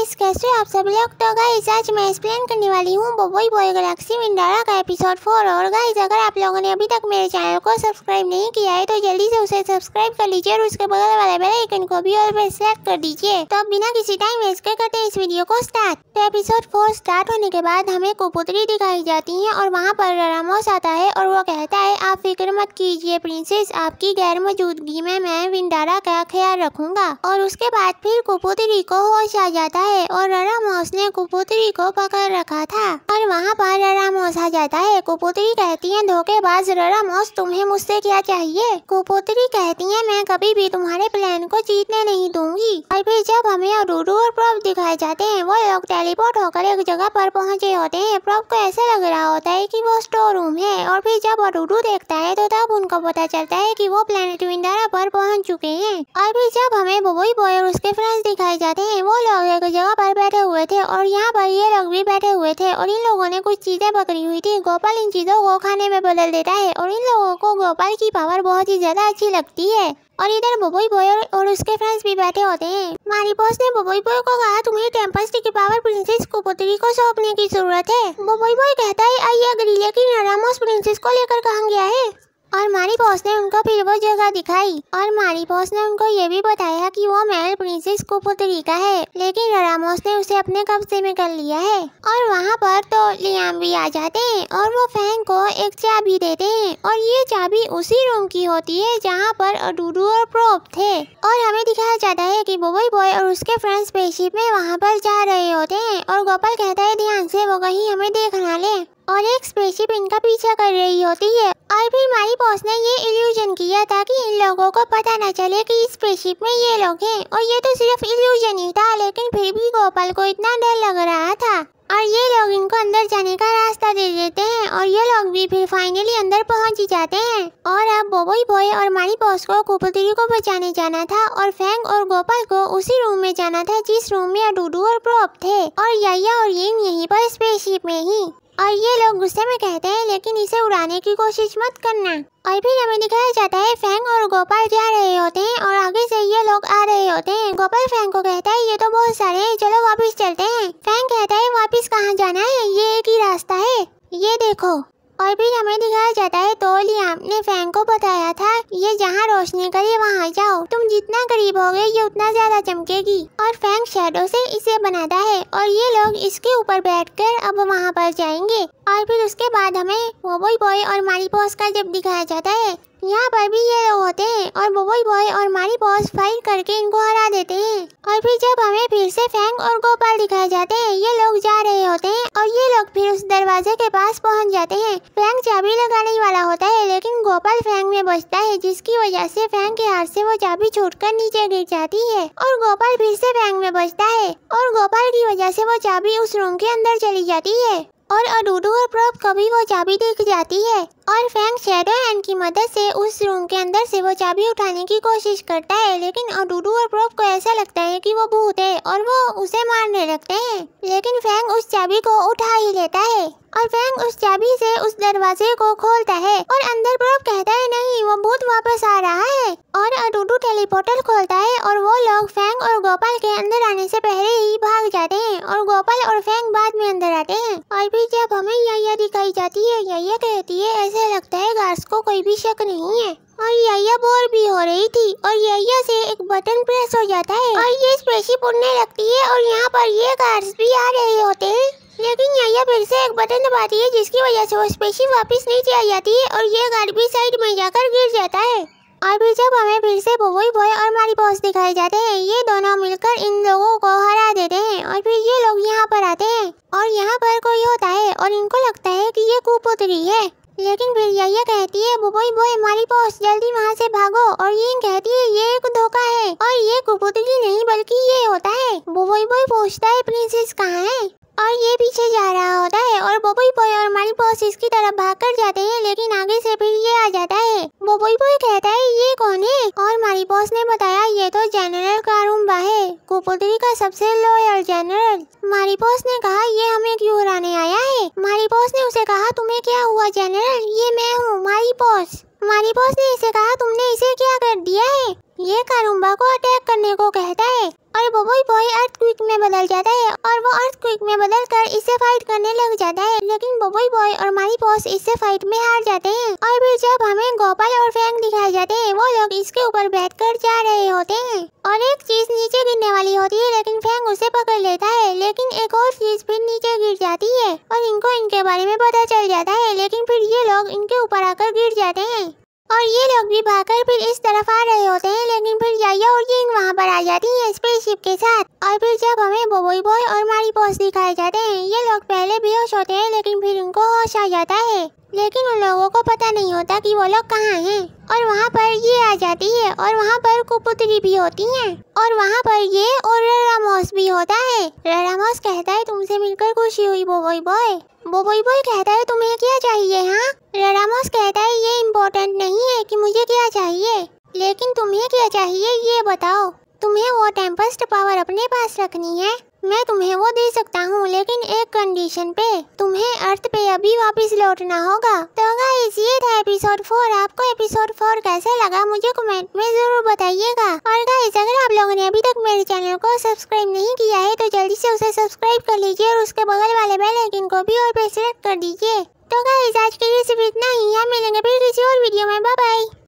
Guys, कैसे हो आप सब लोग। तो गाइस आज मैं एक्सप्लेन करने वाली हूँ बोबोई बॉय गैलेक्सी विंडारा का एपिसोड 4। और गाइस अगर आप लोगों ने अभी तक मेरे चैनल को सब्सक्राइब नहीं किया है तो जल्दी से उसे सब्सक्राइब कर लीजिए और उसके बगल वाले बेल आइकन को भी ऑल पे सेलेक्ट कर दीजिए। तो अब बिना किसी टाइम वेस्ट के करते हैं इस वीडियो को स्टार्ट। तो एपिसोड 4 स्टार्ट होने के बाद हमें कबूतरी दिखाई जाती है और वहाँ पर रामोस आता है और वो कहता है आप फिक्र मत कीजिए प्रिंसेस, आपकी गैर मौजूदगी में मैं विंडारा का ख्याल रखूंगा। और उसके बाद फिर कबूतरी को होश आ जाता है और रामोस ने कबूतरी को पकड़ रखा था और वहाँ पर रामोस आ जाता है। कबूतरी कहती है धोखेबाज रामोस, तुम्हें मुझसे क्या चाहिए। कबूतरी कहती है मैं कभी भी तुम्हारे प्लान को जीतने नहीं दूंगी। और फिर जब हमें डूडू और प्रॉप दिखाए जाते हैं वो लोग टेलीपोर्ट होकर एक जगह पर पहुँचे होते हैं। प्रॉप को ऐसा लग रहा होता है कि वो स्टोर रूम है और फिर जब डूडू देखता है तो तब उनको पता चलता है कि वो प्लेनेट विंडारा पर पहुँच चुके हैं। और फिर जब हमें बोबोई बॉय और उसके फ्रेंड्स दिखाए जाते हैं वो लोग एक जगह पर बैठे हुए थे और यहाँ पर ये लोग भी बैठे हुए थे और इन लोगों ने कुछ चीजें पकड़ी हुई थी। गोपाल इन चीजों को खाने में बदल देता है और इन लोगों को गोपाल की पावर बहुत ही ज्यादा अच्छी लगती है। और इधर बोबोई बॉय और उसके फ्रेंड्स भी बैठे होते हैं। मारी बॉस ने बोबोई बॉय को कहा तुम्हें टेम्पेस्ट की पावर प्रिंसेस कबूतरी को सौंपने की जरूरत है। बोबोई बॉय कहता है आइए अग्री, लेकिन रामोस प्रिंसेस को लेकर कहाँ गया है। और मारी बॉस ने उनको फिर वो जगह दिखाई और मारी बॉस ने उनको ये भी बताया कि वो महल प्रिंसेस कबूतरी का है, लेकिन रामोस ने उसे अपने कब्जे में कर लिया है। और वहाँ पर तो लियाम भी आ जाते हैं और वो फैंग को एक चाबी देते हैं और ये चाबी उसी रूम की होती है जहाँ पर डूडू और प्रॉप थे। और हमें दिखाया जाता है कि बोबोई बॉय और उसके फ्रेंड्स स्पेसशिप में वहाँ पर जा रहे होते हैं और गोपाल कहता है ध्यान से वो कहीं हमें देख ना ले। और एक स्पेसशिप इनका पीछा कर रही होती है और फिर मारी बॉस ने ये इल्यूजन किया ताकि इन लोगों को पता न चले कि इस स्पेसशिप में ये लोग हैं। और ये तो सिर्फ इल्यूजन ही था, लेकिन फिर भी गोपाल को इतना डर लग रहा था और ये लोग इनको अंदर जाने का रास्ता दे देते हैं और ये लोग भी फिर फाइनली अंदर पहुंच ही जाते हैं। और अब बोबोई बॉय और मारी बॉस को कबूतरी को बचाने जाना था और फैंग और गोपाल को उसी रूम में जाना था जिस रूम में डूडू और प्रॉप थे और याया और यिन यहीं पर स्पेसशिप में ही। और ये लोग गुस्से में कहते हैं लेकिन इसे उड़ाने की कोशिश मत करना। और फिर हमें दिखाया जाता है फैंग और गोपाल जा रहे होते हैं और आगे से ये लोग आ रहे होते हैं। गोपाल फैंग को कहता है ये तो बहुत सारे हैं, चलो वापस चलते हैं। फैंग कहता है वापस कहाँ जाना है, ये एक ही रास्ता है, ये देखो। और फिर हमें दिखाया जाता है तो लियाम ने फैंग को बताया था ये जहाँ रोशनी करे वहाँ जाओ, तुम जितना करीब होगे ये उतना ज्यादा चमकेगी। और फैंग शैडो से इसे बनाता है और ये लोग इसके ऊपर बैठकर अब वहाँ पर जाएंगे। और फिर उसके बाद हमें बोबोई बॉय और मारी बॉस का जब दिखाया जाता है यहाँ पर भी ये लोग होते हैं और बोबोई बॉय और मारी बॉस फाइट करके इनको हरा देते हैं। और फिर जब हमें फिर से फैंग और गोपाल दिखाए जाते हैं ये लोग जा रहे होते हैं और ये लोग फिर उस दरवाजे के पास पहुँच जाते हैं। फैंग चाबी लगाने वाला होता है लेकिन गोपाल फैंग में बचता है जिसकी वजह से फैंग के हाथ से वो चाबी छूटकर नीचे गिर जाती है और गोपाल फिर से फैंग में बचता है और गोपाल की वजह से वो चाबी उस रूम के अंदर चली जाती है और डूडू और प्रॉप को भी वो चाबी दिख जाती है। और फैंग शैडो हैंड की मदद से उस रूम के अंदर से वो चाबी उठाने की कोशिश करता है, लेकिन डूडू और प्रॉप को ऐसा लगता है कि वो भूत है और वो उसे मारने लगते हैं। लेकिन फैंग उस चाबी को उठा ही लेता है और फैंग उस चाबी से उस दरवाजे को खोलता है और अंदर प्रॉप कहता है नहीं वो भूत वापस आ रहा है। और डूडू टेलीपोर्टल खोलता है और वो लोग फैंग और गोपाल के अंदर आने से पहले ही भाग जाते हैं और गोपाल और फैंग बाद में अंदर आते हैं। और फिर जब हमें याया दिखाई जाती है याया कहती है ऐसा लगता है गार्ड्स को कोई भी शक नहीं है। और याया बोर भी हो रही थी और याया से एक बटन प्रेस हो जाता है और ये स्पेसशिप उड़ने लगती है और यहाँ पर ये गार्ड्स भी आ रहे होते हैं। लेकिन याया फिर से एक बटन दबाती है जिसकी वजह से वो स्पेसशिप वापस नीचे आ जाती है और ये गार्ड भी साइड में जाकर गिर जाता है। और फिर जब हमें फिर से बोबोई बॉय और मारी बॉस दिखाए जाते हैं ये दोनों मिलकर इन लोगों को हरा देते हैं। और फिर ये लोग यहाँ पर आते हैं और यहाँ पर कोई होता है और इनको लगता है कि ये कबूतरी है, लेकिन फिर याया कहती है बोबोई बॉय मारी बॉस जल्दी वहाँ से भागो और ये कहती है ये एक धोखा है और ये कबूतरी नहीं बल्कि ये होता है। बोबोई बॉय पूछता है प्रिंसेस कहाँ है और ये पीछे जा रहा होता है और बोबोई बॉय और मारी बॉस इसकी तरफ भागकर जाते हैं, लेकिन आगे से फिर ये आ जाता है। बोबोई बॉय कहता है ये कौन है और मारी बॉस ने बताया ये तो जनरल कारुम्बा है, कबूतरी का सबसे लॉयल जनरल। मारी बॉस ने कहा ये हमें क्यों हराने आया है। मारी बॉस ने उसे कहा तुम्हें क्या हुआ जनरल, ये मैं हूँ मारी बॉस। मारी बॉस ने इसे कहा तुमने इसे क्या कर दिया है। ये कारुम्बा को अटैक करने को कहता है और बॉय बॉय अर्थक्वेक में बदल जाता है और वो अर्थक्वेक में बदलकर इससे फाइट करने लग जाता है। लेकिन बॉय बॉय और मारीपॉस इससे फाइट में हार जाते हैं और फिर जब हमें गोपाल और फैंग दिखाए जाते हैं वो लोग इसके ऊपर बैठकर जा रहे होते हैं और एक चीज नीचे गिरने वाली होती है लेकिन फैंग उसे पकड़ लेता है। लेकिन एक और चीज फिर नीचे गिर जाती है और इनको इनके बारे में पता चल जाता है। लेकिन फिर ये लोग इनके ऊपर आकर गिर जाते हैं और ये लोग भी भागकर फिर इस तरफ आ रहे होते हैं। लेकिन फिर याया और जिंग वहाँ पर आ जाती है स्पेसशिप के साथ और फिर जब हमें बॉय बॉय और मारीपॉस दिखाए जाते हैं ये लोग पहले बेहोश होते हैं लेकिन फिर उनको होश आ जाता है। लेकिन उन लोगों को पता नहीं होता कि वो लोग कहाँ हैं और वहाँ पर ये आ जाती है और वहाँ पर कुपुत्री भी होती हैं और वहाँ पर ये और रामोस भी होता है। रामोस कहता है तुमसे मिलकर खुशी हुई बॉय बॉय। बॉय बॉय कहता है तुम्हें क्या चाहिए? हाँ। रामोस कहता है ये इम्पोर्टेंट नहीं है कि मुझे क्या चाहिए, लेकिन तुम्हें क्या चाहिए ये बताओ। तुम्हें वो टेम्पेस्ट पावर अपने पास रखनी है, मैं तुम्हें वो दे सकता हूँ लेकिन एक कंडीशन पे, तुम्हें अर्थ पे अभी वापस लौटना होगा। तो गाइस ये था एपिसोड 4। आपको एपिसोड 4 कैसा लगा मुझे कमेंट में जरूर बताइएगा। और गाइस अगर आप लोगों ने अभी तक मेरे चैनल को सब्सक्राइब नहीं किया है तो जल्दी से उसे सब्सक्राइब कर लीजिए और उसके बगल वाले बेल आइकन को भी और पे सेलेक्ट कर दीजिए। तो गाइस आज के लिए सिर्फ इतना ही, हम मिलेंगे फिर किसी और वीडियो में। Bye bye.